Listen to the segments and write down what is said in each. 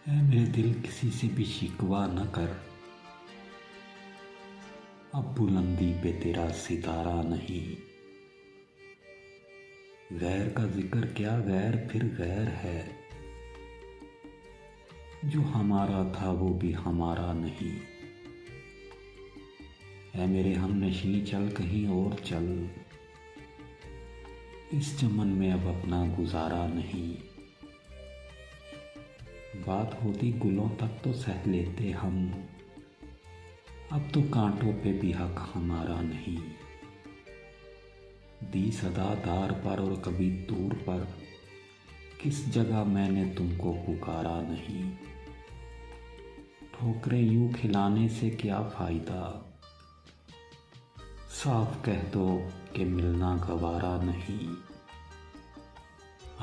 है मेरे दिल, किसी से भी शिकवा न कर। अब बुलंदी पे तेरा सितारा नहीं। गैर का जिक्र क्या, गैर फिर गैर है। जो हमारा था वो भी हमारा नहीं। है मेरे हमनशीं, चल कहीं और चल। इस चमन में अब अपना गुजारा नहीं। बात होती गुलों तक तो सह लेते हम। अब तो कांटों पे भी हक हमारा नहीं। दी सदा दार पर और कभी दूर पर, किस जगह मैंने तुमको पुकारा नहीं। ठोकरें यूं खिलाने से क्या फायदा, साफ कह दो कि मिलना गवारा नहीं।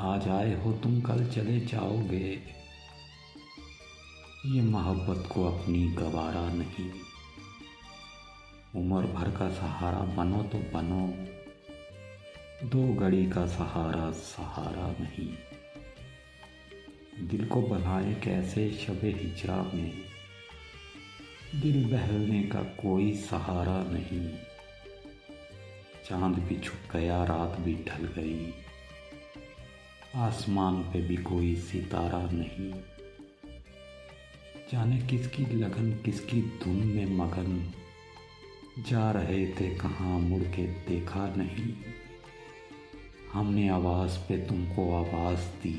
आज आए हो तुम, कल चले जाओगे। ये मोहब्बत को अपनी गवारा नहीं। उम्र भर का सहारा बनो तो बनो, दो घड़ी का सहारा सहारा नहीं। दिल को बहलाए कैसे शबे हिजरा में, दिल बहलने का कोई सहारा नहीं। चांद भी छुप गया, रात भी ढल गई, आसमान पे भी कोई सितारा नहीं। जाने किसकी लगन किसकी धुन में मगन, जा रहे थे कहाँ मुड़ के देखा नहीं। हमने आवाज़ पे तुमको आवाज़ दी,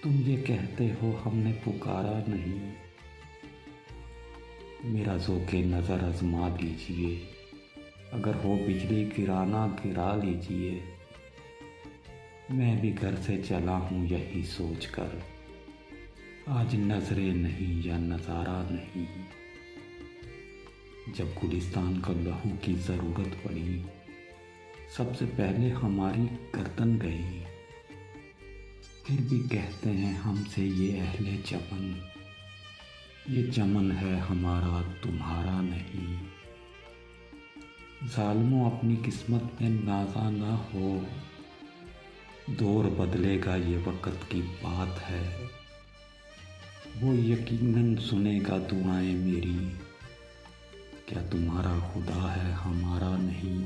तुम ये कहते हो हमने पुकारा नहीं। मेरा ज़ोक़े नज़र आज़मा लीजिए, अगर हो बिजली गिराना गिरा लीजिए। मैं भी घर से चला हूँ यही सोच कर, आज नजरें नहीं या नज़ारा नहीं। जब गुलिस्तान को लहू की ज़रूरत पड़ी, सबसे पहले हमारी गर्दन गई। फिर भी कहते हैं हमसे ये अहले चमन, ये चमन है हमारा तुम्हारा नहीं। ज़ालिमों अपनी किस्मत में नाज़ा ना हो, दौर बदलेगा ये वक़्त की बात है। वो यकीनन सुनेगा दुआएं मेरी, क्या तुम्हारा खुदा है हमारा नहीं।